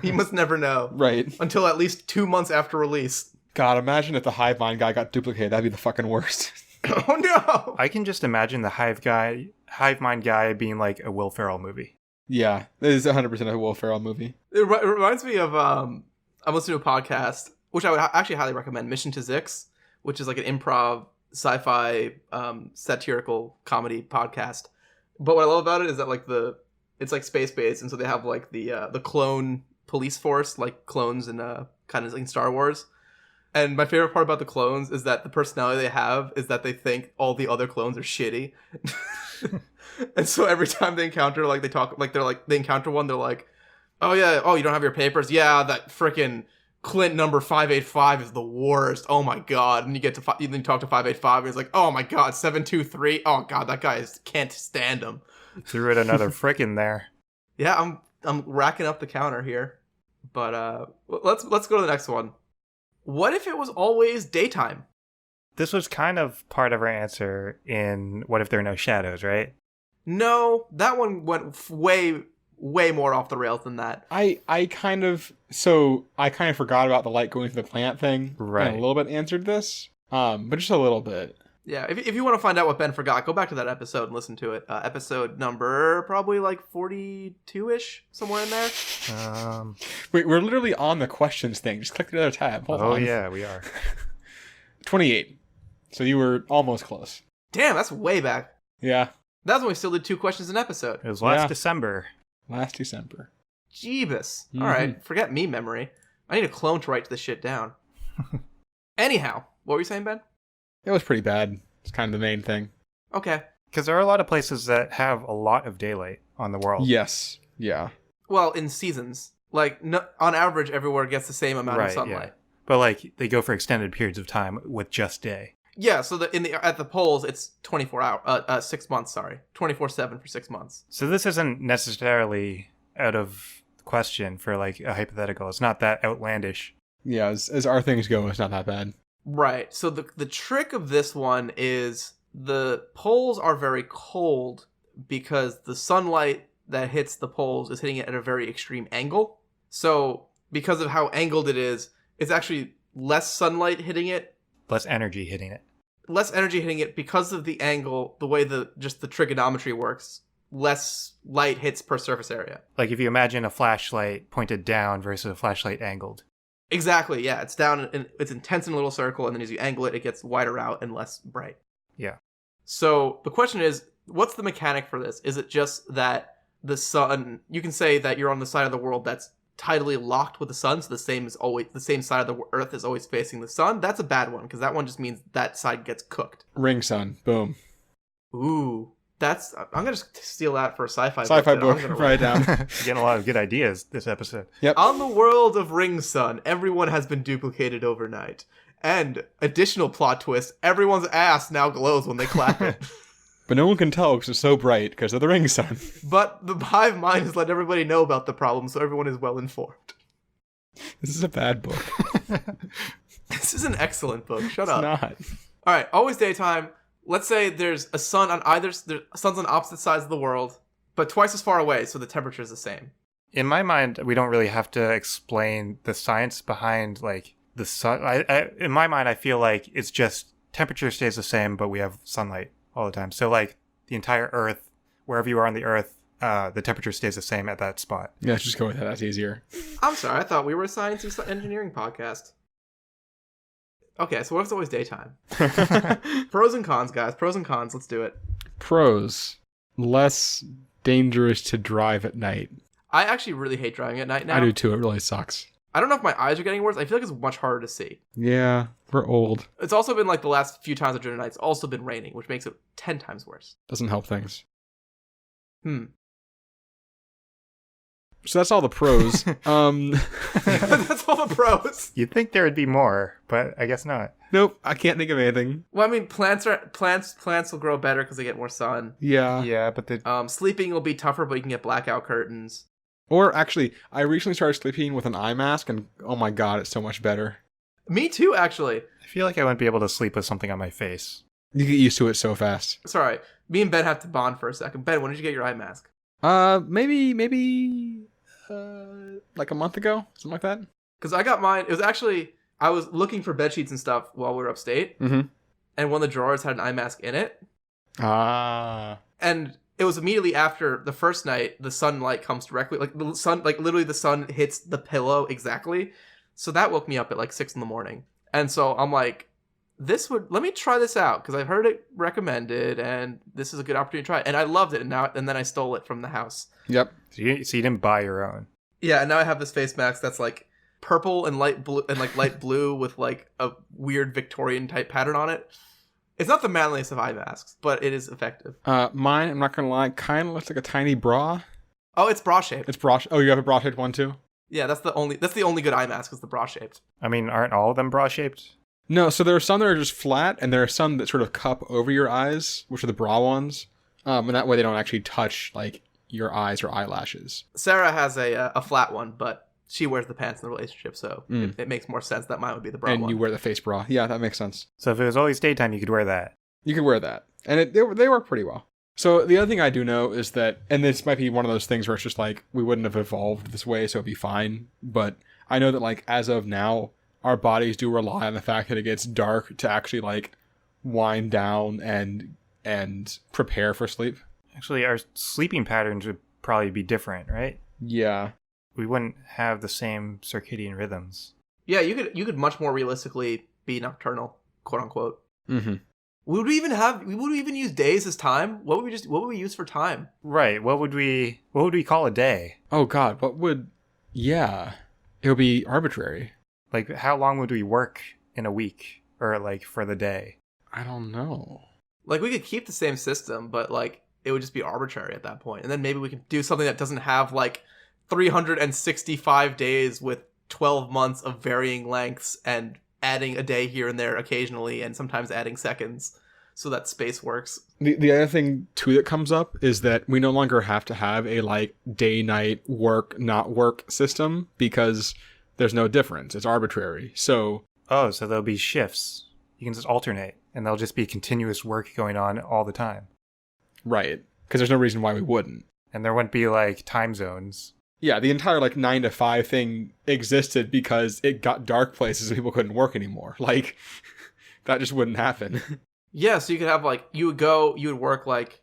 He must never know.
Right.
Until at least 2 months after release.
God, imagine if the hive mind guy got duplicated. That'd be the fucking worst.
Oh no!
I can just imagine the hive mind guy being like a Will Ferrell movie.
Yeah, this is 100% a Will Ferrell movie.
It reminds me of I'm listening to a podcast, which I would actually highly recommend, Mission to Zix, which is like an improv sci-fi satirical comedy podcast. But what I love about it is that like it's like space based, and so they have like the clone police force, like clones in kind of like in Star Wars. And my favorite part about the clones is that the personality they have is that they think all the other clones are shitty. And so every time they encounter, like, they encounter one, they're like, oh yeah, oh, you don't have your papers? Yeah, that frickin' Clint number 585 is the worst. Oh my god. And you get to, then you talk to 585 and he's like, oh my god, 723. Oh god, that guy can't stand him.
Threw it another frickin' there.
Yeah, I'm racking up the counter here. But let's go to the next one. What if it was always daytime?
This was kind of part of our answer in What If There Are No Shadows, right?
No, that one went way more off the rails than that.
I kind of forgot about the light going through the plant thing.
Right.
And a little bit answered this, but just a little bit.
Yeah, if you want to find out what Ben forgot, go back to that episode and listen to it. Episode number probably like 42-ish, somewhere in there.
Wait, we're literally on the questions thing. Just click the other tab. Hold on.
Oh yeah, we are.
28. So you were almost close.
Damn, that's way back.
Yeah.
That's when we still did 2 questions an episode.
It was last December.
Last December.
Jeebus.
Mm-hmm.
All right, forget me memory. I need a clone to write this shit down. Anyhow, what were you saying, Ben?
It was pretty bad. It's kind of the main thing.
Okay.
Because there are a lot of places that have a lot of daylight on the world.
Yes. Yeah.
Well, in seasons. Like, no, on average, everywhere gets the same amount of sunlight.
Yeah. But like, they go for extended periods of time with just day.
Yeah, so at the poles, it's 24 hours, 6 months, sorry. 24/7 for 6 months.
So this isn't necessarily out of question for like a hypothetical. It's not that outlandish.
Yeah, as our things go, it's not that bad.
Right. So the trick of this one is the poles are very cold because the sunlight that hits the poles is hitting it at a very extreme angle. So because of how angled it is, it's actually less sunlight hitting it.
Less energy hitting it.
Less energy hitting it because of the angle, the way the trigonometry works. Less light hits per surface area.
Like if you imagine a flashlight pointed down versus a flashlight angled.
Exactly, yeah. It's down, and it's intense in a little circle, and then as you angle it, it gets wider out and less bright.
Yeah.
So the question is, what's the mechanic for this? Is it just that the sun, you can say that you're on the side of the world that's tidally locked with the sun, so the same side of the earth is always facing the sun? That's a bad one, because that one just means that side gets cooked.
Ring sun. Boom.
Ooh. I'm going to steal that for a sci-fi book.
Sci-fi book. Write it down.
You're getting a lot of good ideas this episode.
Yep.
On the world of Ring Sun, everyone has been duplicated overnight. And, additional plot twist, everyone's ass now glows when they clap it.
But no one can tell because it's so bright because of the ring sun.
But the hive mind has let everybody know about the problem, so everyone is well informed.
This is a bad book.
This is an excellent book. Shut
It's
up.
not.
All right, always daytime. Let's say there's a sun on sun's on opposite sides of the world, but twice as far away, so the temperature is the same.
In my mind, we don't really have to explain the science behind like the sun. In my mind, I feel like it's just temperature stays the same, but we have sunlight all the time. So like the entire Earth, wherever you are on the Earth, the temperature stays the same at that spot.
Yeah, let's just go with that. That's easier.
I'm sorry, I thought we were a science and engineering podcast. Okay, so what if it's always daytime? Pros and cons, guys. Pros and cons. Let's do it.
Pros. Less dangerous to drive at night.
I actually really hate driving at night now.
I do too. It really sucks.
I don't know if my eyes are getting worse. I feel like it's much harder to see.
Yeah, we're old.
It's also been like the last few times I've driven at night, it's also been raining, which makes it 10 times worse.
Doesn't help things. So that's all the pros.
That's all the pros.
You'd think there would be more, but I guess not.
Nope, I can't think of anything.
Well, I mean, plants will grow better because they get more sun.
Yeah.
Yeah, but
Sleeping will be tougher, but you can get blackout curtains.
Or actually, I recently started sleeping with an eye mask, and oh my god, it's so much better.
Me too, actually.
I feel like I wouldn't be able to sleep with something on my face.
You get used to it so fast.
Sorry, me and Ben have to bond for a second. Ben, when did you get your eye mask?
Maybe like a month ago, something like that.
Because I got mine. It was actually, I was looking for bed sheets and stuff while we were upstate,
Mm-hmm.
and one of the drawers had an eye mask in it.
Ah.
And it was immediately after the first night, the sunlight comes directly, like the sun, like literally the sun hits the pillow exactly. So that woke me up at like 6 a.m. And so I'm like, let me try this out because I've heard it recommended and this is a good opportunity to try it. And I loved it. And then I stole it from the house.
Yep.
So you didn't buy your own.
Yeah. And now I have this face mask that's like purple and light blue and like light blue with like a weird Victorian type pattern on it. It's not the manliest of eye masks, but it is effective.
Mine, I'm not gonna lie, kind of looks like a tiny bra.
Oh, it's bra shaped.
It's bra. Oh, you have a bra shaped one too?
Yeah, that's the only good eye mask is the bra shaped.
I mean, aren't all of them bra shaped?
No, so there are some that are just flat, and there are some that sort of cup over your eyes, which are the bra ones. And that way they don't actually touch like your eyes or eyelashes.
Sarah has a flat one, but she wears the pants in the relationship, so it makes more sense that mine would be the bra
and
one.
you wear the face bra. Yeah, that makes sense.
So if it was always daytime, you could wear that.
You could wear that. And they work pretty well. So the other thing I do know is that, and this might be one of those things where it's just like, we wouldn't have evolved this way, so it'd be fine. But I know that like, as of now, our bodies do rely on the fact that it gets dark to actually like wind down and prepare for sleep.
Actually, our sleeping patterns would probably be different, right?
Yeah.
We wouldn't have the same circadian rhythms.
Yeah, you could much more realistically be nocturnal, quote unquote.
Mm-hmm.
Would we even use days as time? What would we use for time?
Right. What would we call a day?
Oh god, yeah. It would be arbitrary.
Like, how long would we work in a week? Or, like, for the day?
I don't know.
Like, we could keep the same system, but, like, it would just be arbitrary at that point. And then maybe we could do something that doesn't have, like, 365 days with 12 months of varying lengths and adding a day here and there occasionally and sometimes adding seconds so that space works.
The other thing, too, that comes up is that we no longer have to have a, like, day-night work, not work system because there's no difference. It's arbitrary. So
Oh, so there'll be shifts. You can just alternate, and there'll just be continuous work going on all the time.
right, because there's no reason why we wouldn't.
And there wouldn't be like time zones.
Yeah, the entire like 9 to 5 thing existed because it got dark places and people couldn't work anymore. Like that just wouldn't happen.
Yeah, so you could have like you would work like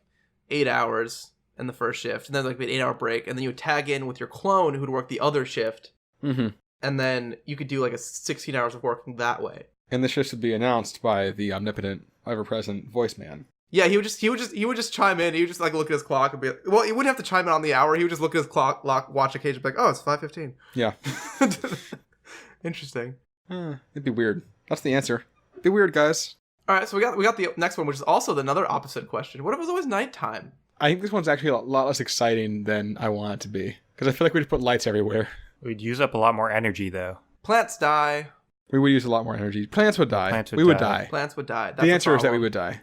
8 hours in the first shift, and then like an 8-hour break, and then you would tag in with your clone who would work the other shift,
Mm-hmm.
and then you could do like a 16 hours of working that way.
And the shifts would be announced by the omnipotent, ever-present voice man.
Yeah, he would just chime in. He would just like look at his clock and be like, well, he wouldn't have to chime in on the hour. He would just look at his clock, watch occasion, be like, oh, it's 5:15.
Yeah.
Interesting.
It'd be weird. That's the answer. It'd be weird, guys.
All right, so we got the next one, which is also another opposite question. What if it was always nighttime?
I think this one's actually a lot less exciting than I want it to be. Because I feel like we just put lights everywhere.
We'd use up a lot more energy, though.
Plants die.
We would use a lot more energy. Plants would die.
Plants would
we would
die.
die.
Plants would die. That's
The answer is that we
problem.
would die.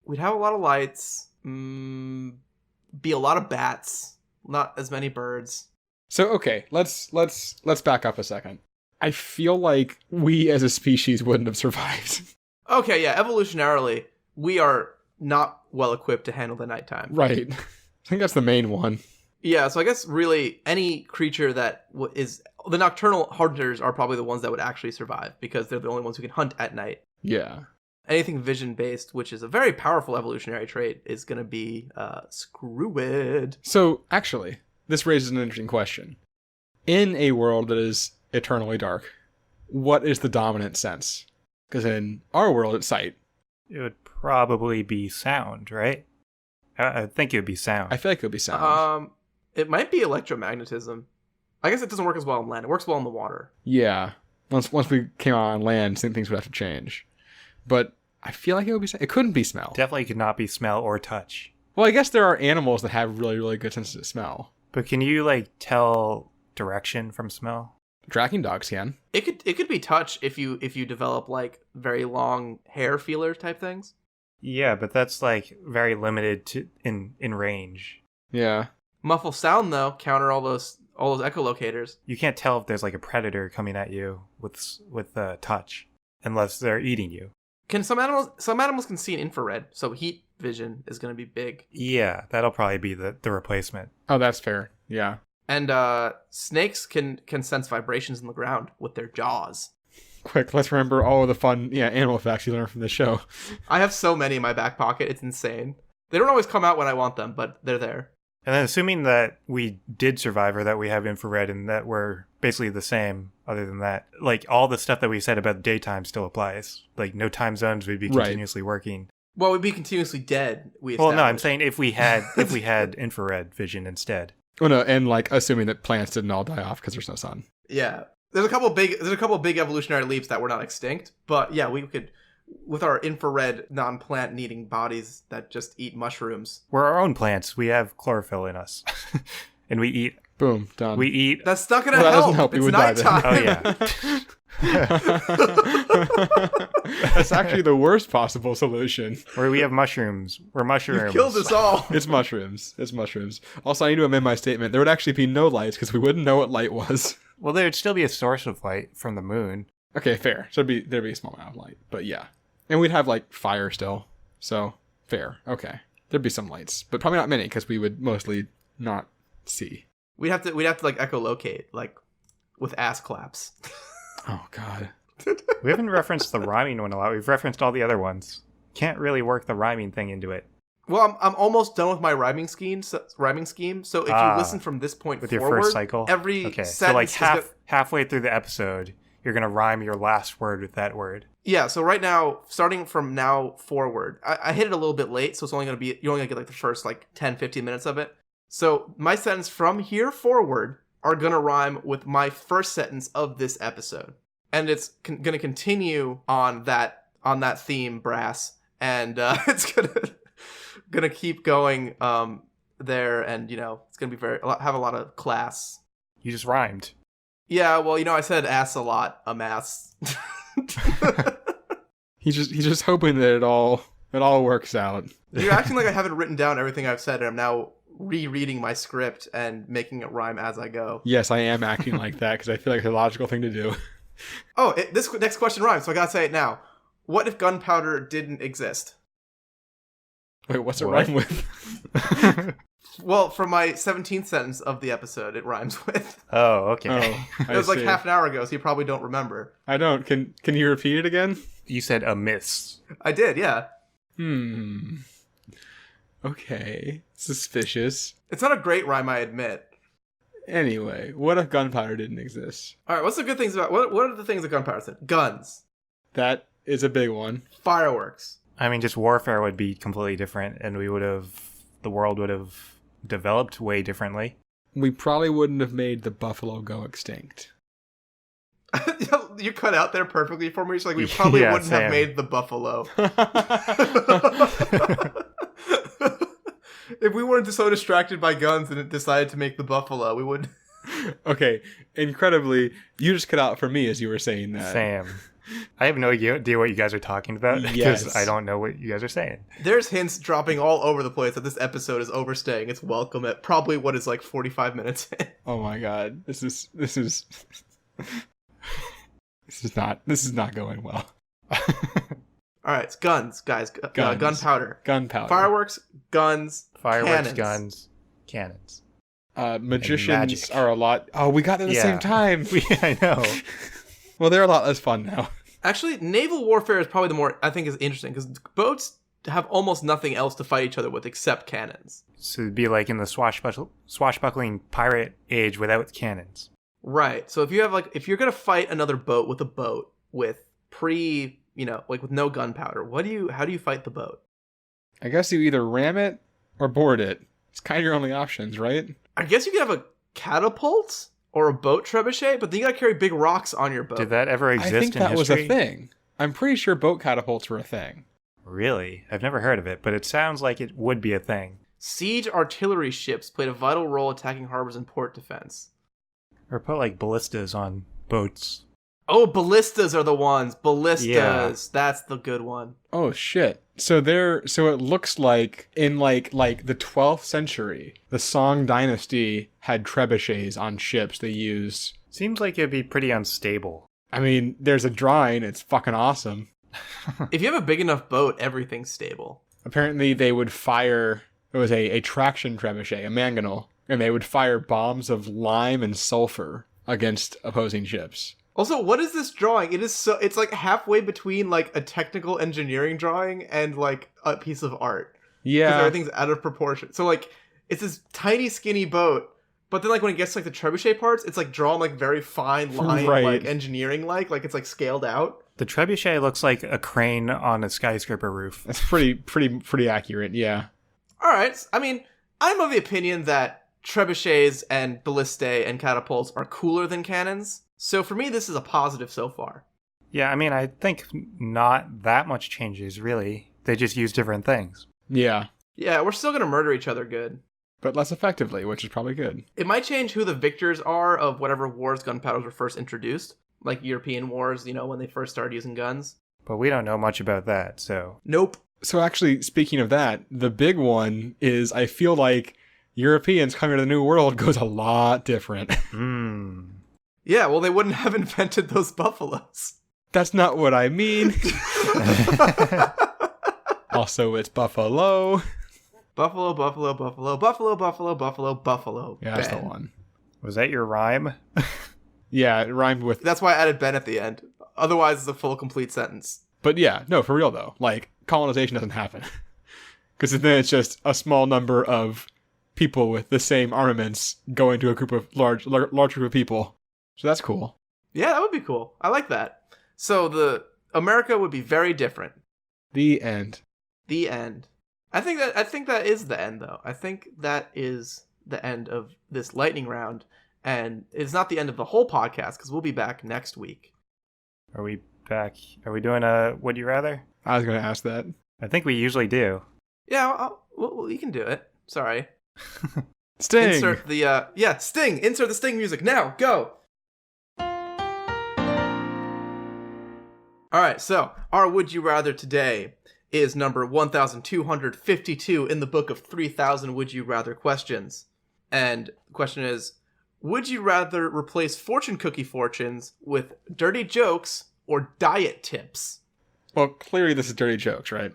We'd have a lot of lights. Be a lot of bats. Not as many birds.
So okay, let's back up a second. I feel like we as a species wouldn't have survived.
Okay, yeah, evolutionarily, we are not well equipped to handle the nighttime.
Right. I think that's the main one.
Yeah, so I guess really any creature that is... The nocturnal hunters are probably the ones that would actually survive because they're the only ones who can hunt at night.
Yeah.
Anything vision-based, which is a very powerful evolutionary trait, is going to be screwed.
So actually, this raises an interesting question. In a world that is eternally dark, what is the dominant sense? Because in our world, it's sight.
It would probably be sound, right? I think it would be sound.
I feel like it would be sound.
It might be electromagnetism. I guess it doesn't work as well on land. It works well in the water.
Yeah. Once we came out on land, some things would have to change. But I feel like it would be. It couldn't be smell.
Definitely could not be smell or touch.
Well, I guess there are animals that have really, really good senses of smell.
But can you like tell direction from smell?
Tracking dogs can.
It could be touch if you develop like very long hair feeler type things.
Yeah, but that's like very limited to in range.
Yeah.
Muffle sound though, counter all those echolocators.
You can't tell if there's like a predator coming at you with touch unless they're eating you.
Can some animals can see in infrared, so heat vision is going to be big.
Yeah, that'll probably be the replacement.
Oh, that's fair. Yeah.
And snakes can sense vibrations in the ground with their jaws.
Quick, let's remember all of the fun animal facts you learned from the show.
I have so many in my back pocket, it's insane. They don't always come out when I want them, but they're there.
And then assuming that we did survive or that we have infrared and that we're basically the same other than that, like all the stuff that we said about daytime still applies. Like no time zones would be continuously working.
Well, we'd be continuously dead.
Well, no, I'm saying if we had infrared vision instead.
Oh no, and like assuming that plants didn't all die off because there's no sun.
Yeah. There's a couple big evolutionary leaps that were not extinct, but yeah, we could, with our infrared non-plant needing bodies that just eat mushrooms.
We're our own plants. We have chlorophyll in us. And we eat.
Boom, done.
We eat.
That's not gonna
Well, that
help.
doesn't help. You
It's
would die then.
nighttime.
Oh, yeah.
That's actually the worst possible solution.
Where we have mushrooms. We're mushrooms.
You killed us all.
It's mushrooms. It's mushrooms. Also, I need to amend my statement. There would actually be no lights because we wouldn't know what light was.
Well, there'd still be a source of light from the moon.
Okay, fair. So there'd be a small amount of light, but yeah. And we'd have like fire still. So fair. Okay. There'd be some lights, but probably not many because we would mostly not see.
We'd have to like echolocate, like with ass claps.
Oh god.
We haven't referenced the rhyming one a lot. We've referenced all the other ones. Can't really work the rhyming thing into it.
Well, I'm almost done with my rhyming scheme. So if you listen from this point
with
forward,
your first cycle,
every
okay,
sentence
so like
is
halfway through the episode, you're gonna rhyme your last word with that word.
Yeah, so right now, starting from now forward, I hit it a little bit late, so it's only going to be, you're only going to get like the first like 10, 15 minutes of it. So my sentence from here forward are going to rhyme with my first sentence of this episode. And it's going to continue on that theme, brass, and it's going to keep going there, and it's going to be have a lot of class.
You just rhymed.
Yeah, well, I said ass a lot, a mass.
He's just hoping that it all works out.
You're acting like I haven't written down everything I've said, and I'm now rereading my script and making it rhyme as I go.
Yes, I am acting like that because I feel like it's a logical thing to do.
Oh, this next question rhymes, so I gotta say it now. What if gunpowder didn't exist?
Wait, what's it
What?
rhyme with?
Well, for my 17th sentence of the episode, it rhymes with.
Oh, okay.
Oh,
It was like half an hour ago, so you probably don't remember.
I don't. Can you repeat it again?
You said amiss.
I did, yeah.
Okay. Suspicious.
It's not a great rhyme, I admit.
Anyway, what if gunpowder didn't exist?
All right, what's the good things about... What are the things that gunpowder's in? Guns.
That is a big one.
Fireworks.
I mean, just warfare would be completely different, and the world would have developed way differently.
We probably wouldn't have made the buffalo go extinct.
You cut out there perfectly for me. It's like, we probably
Yeah,
wouldn't
same.
have made the buffalo. If we weren't so distracted by guns and decided to make the buffalo, we would...
Okay, incredibly, you just cut out for me as you were saying that.
Sam. I have no idea what you guys are talking about because
Yes.
I don't know what you guys are saying.
There's hints dropping all over the place that this episode is overstaying its welcome at probably what is like 45 minutes in.
Oh my god, this is this is not going well.
All right, it's guns, guys.
Guns.
Gunpowder.
Gunpowder.
Fireworks, guns,
Fireworks,
cannons.
cannons.
Magicians
magic.
are a lot. Oh, we got it at the
Yeah.
same time.
I know.
Well, they're a lot less fun now.
Actually, naval warfare is probably the more, I think, is interesting because boats have almost nothing else to fight each other with except cannons.
So it'd be like in the swashbuckling pirate age without cannons.
Right. So if you have if you're gonna fight another boat with with with no gunpowder, how do you fight the boat?
I guess you either ram it or board it. It's kind of your only options, right?
I guess you could have a catapult or a boat trebuchet, but then you gotta carry big rocks on your boat.
Did that ever exist
I think
in
that
history?
was a thing. I'm pretty sure boat catapults were a thing.
Really? I've never heard of it, but it sounds like it would be a thing.
Siege artillery ships played a vital role attacking harbors and port defense.
Or put like ballistas on boats.
Oh, ballistas are the ones. Ballistas.
Yeah.
That's the good one.
Oh shit. So it looks like in like the 12th century, the Song dynasty had trebuchets on ships they used.
Seems like it'd be pretty unstable.
I mean, there's a drawing, it's fucking awesome.
If you have a big enough boat, everything's stable.
Apparently they would fire, it was a traction trebuchet, a mangonel, and they would fire bombs of lime and sulfur against opposing ships.
Also, what is this drawing? It's like halfway between like a technical engineering drawing and like a piece of art. Because
Yeah.
everything's out of proportion. So like it's this tiny skinny boat, but then like when it gets to like the trebuchet parts, it's like drawn like very fine line,
Right.
like engineering like it's like scaled out.
The trebuchet looks like a crane on a skyscraper roof.
That's pretty accurate, yeah.
All right. I mean, I'm of the opinion that trebuchets and ballistae and catapults are cooler than cannons. So for me, this is a positive so far.
Yeah, I mean, I think not that much changes, really. They just use different things.
Yeah.
Yeah, we're still going to murder each other good.
But less effectively, which is probably good.
It might change who the victors are of whatever wars gunpowder were first introduced. Like European wars, when they first started using guns.
But we don't know much about that, so...
Nope.
So actually, speaking of that, the big one is I feel like Europeans coming to the New World goes a lot different.
Yeah, well, they wouldn't have invented those buffaloes.
That's not what I mean. Also, it's buffalo.
Buffalo, buffalo, buffalo, buffalo, buffalo, buffalo, buffalo.
Yeah, that's the
Ben.
one.
Was that your rhyme?
Yeah, it rhymed with...
That's why I added Ben at the end. Otherwise, it's a full, complete sentence.
But yeah, no, for real though. Like, colonization doesn't happen. Because then it's just a small number of people with the same armaments going to a group of large group of people. So that's cool.
Yeah, that would be cool. I like that. So the America would be very different.
The end.
The end. I think that is the end, though. I think that is the end of this lightning round, and it's not the end of the whole podcast because we'll be back next week.
Are we back? Are we doing a Would You Rather?
I was going to ask that.
I think we usually do.
Yeah, well, you can do it. Sorry.
Sting!
Insert the Sting. Insert the Sting music now. Go. All right, so our Would You Rather today is number 1252 in the book of 3000 Would You Rather questions. And the question is, would you rather replace fortune cookie fortunes with dirty jokes or diet tips?
Well, clearly this is dirty jokes, right?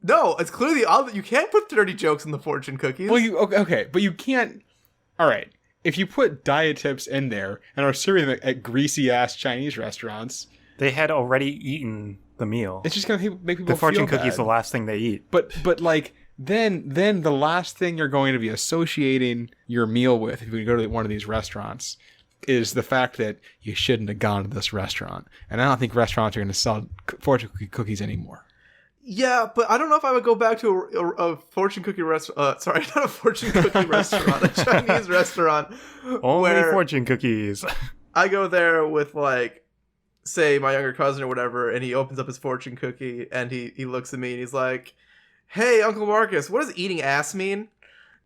No, it's clearly you can't put dirty jokes in the fortune cookies.
Well, okay, but you can't. All right, if you put diet tips in there and are serving them at greasy ass Chinese restaurants,
They had already eaten the meal.
it's just gonna make people
The fortune
feel
cookie is
bad.
the last thing they eat.
But like then the last thing you're going to be associating your meal with if you go to one of these restaurants is the fact that you shouldn't have gone to this restaurant. And I don't think restaurants are going to sell fortune cookies anymore.
Yeah, but I don't know if I would go back to a fortune cookie restaurant. Sorry, not a fortune cookie restaurant, a Chinese restaurant.
Only
where
fortune cookies.
I go there with, like, say, my younger cousin or whatever, and he opens up his fortune cookie, and he looks at me, and he's like, "Hey, Uncle Marcus, what does eating ass mean?"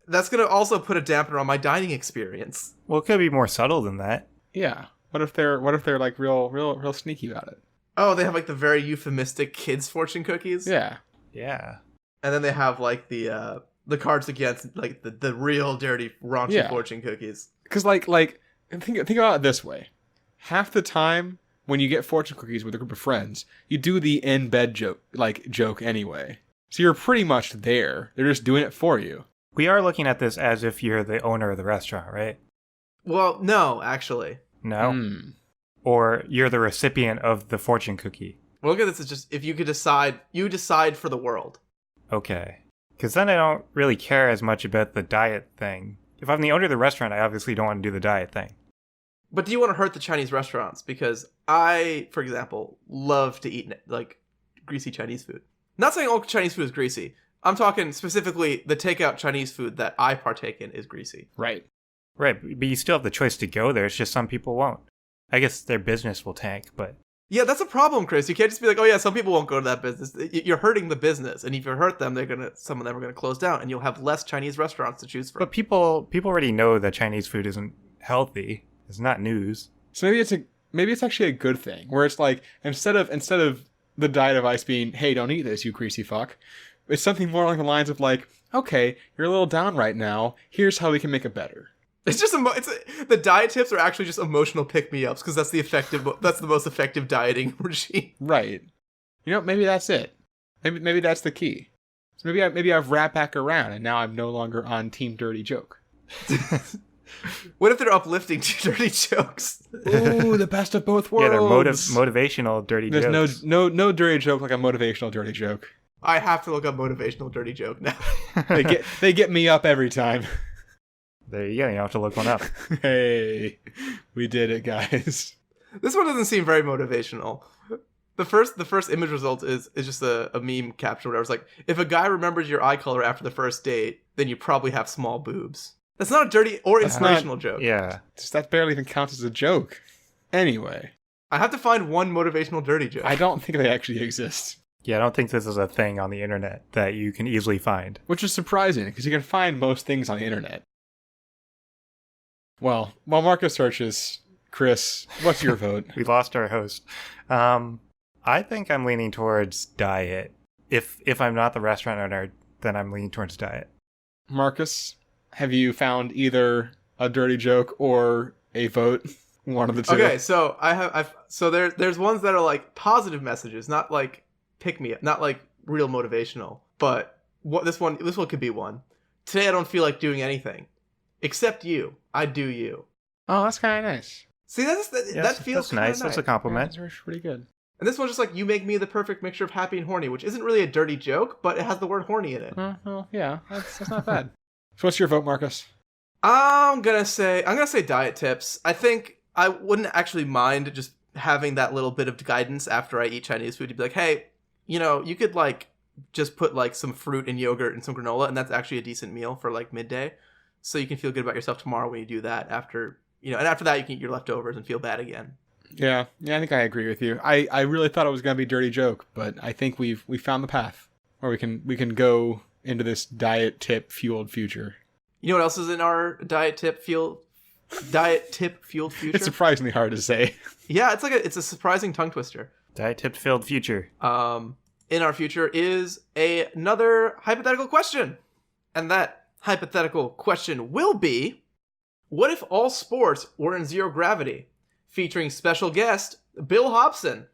That's going to also put a dampener on my dining experience.
Well, it could be more subtle than that.
Yeah. What if they're like real sneaky about it?
Oh, they have, like, the very euphemistic kids' fortune cookies?
Yeah.
Yeah.
And then they have, like, the cards against, like, the real dirty, raunchy
Yeah.
fortune cookies.
Because like think about it this way: half the time when you get fortune cookies with a group of friends, you do the in bed joke anyway. So you're pretty much there. They're just doing it for you.
We are looking at this as if you're the owner of the restaurant, right?
Well, no, actually.
No?
Hmm.
Or you're the recipient of the fortune cookie.
Well, look at this as just, if you could decide, you decide for the world.
Okay. Because then I don't really care as much about the diet thing. If I'm the owner of the restaurant, I obviously don't want to do the diet thing.
But do you want to hurt the Chinese restaurants? Because I, for example, love to eat, like, greasy Chinese food. Not saying all Chinese food is greasy. I'm talking specifically the takeout Chinese food that I partake in is greasy.
Right.
Right, but you still have the choice to go there. It's just some people won't. I guess their business will tank, but...
Yeah, that's a problem, Chris. You can't just be like, oh yeah, some people won't go to that business. You're hurting the business, and if you hurt them, some of them are gonna close down, and you'll have less Chinese restaurants to choose from.
But people already know that Chinese food isn't healthy. It's not news.
So maybe it's actually a good thing where it's like instead of the diet advice being, "Hey, don't eat this, you greasy fuck," it's something more along the lines of like, "Okay, you're a little down right now. Here's how we can make it better."
It's just the diet tips are actually just emotional pick-me-ups because that's the most effective dieting regime.
Right. You know, maybe that's it. Maybe that's the key. So maybe I've wrapped back around and now I'm no longer on Team Dirty Joke.
What if they're uplifting to dirty jokes?
Ooh, the best of both worlds.
Yeah, they're motivational dirty jokes.
There's no dirty joke like a motivational dirty joke.
I have to look up motivational dirty joke now.
They get me up every time.
There you go. You don't have to look one up.
Hey, we did it, guys.
This one doesn't seem very motivational. The first image result is just a meme capture where it's like, if a guy remembers your eye color after the first date, then you probably have small boobs. That's not a dirty or inspirational joke.
Yeah.
That barely even counts as a joke. Anyway,
I have to find one motivational dirty joke.
I don't think they actually exist.
Yeah, I don't think this is a thing on the internet that you can easily find.
Which is surprising, because you can find most things on the internet. Well, while Marcus searches, Chris, what's your vote?
We lost our host. I think I'm leaning towards diet. If I'm not the restaurant owner, then I'm leaning towards diet.
Marcus, have you found either a dirty joke or a vote? One of the two.
Okay, so there's ones that are like positive messages, not like pick me up, not like real motivational. But this one could be one. Today I don't feel like doing anything. Except you. I do you.
Oh, that's kind of nice.
See, that feels
that's nice. That's a compliment.
That's pretty good.
And this one's just like, you make me the perfect mixture of happy and horny, which isn't really a dirty joke, but it has the word horny in it.
Well, yeah, that's not bad. So what's your vote, Marcus?
I'm gonna say diet tips. I think I wouldn't actually mind just having that little bit of guidance after I eat Chinese food to be like, hey, you could like just put like some fruit and yogurt and some granola, and that's actually a decent meal for like midday. So you can feel good about yourself tomorrow when you do that after, and after that you can eat your leftovers and feel bad again. Yeah,
I think I agree with you. I really thought it was going to be a dirty joke, but I think we found the path where we can go into this diet tip fueled future.
You know what else is in our diet tip fueled future?
It's surprisingly hard to say.
Yeah, it's a surprising tongue twister.
Diet tip filled future.
in our future is another hypothetical question. And that hypothetical question will be, what if all sports were in zero gravity? Featuring special guest Bill Hobson.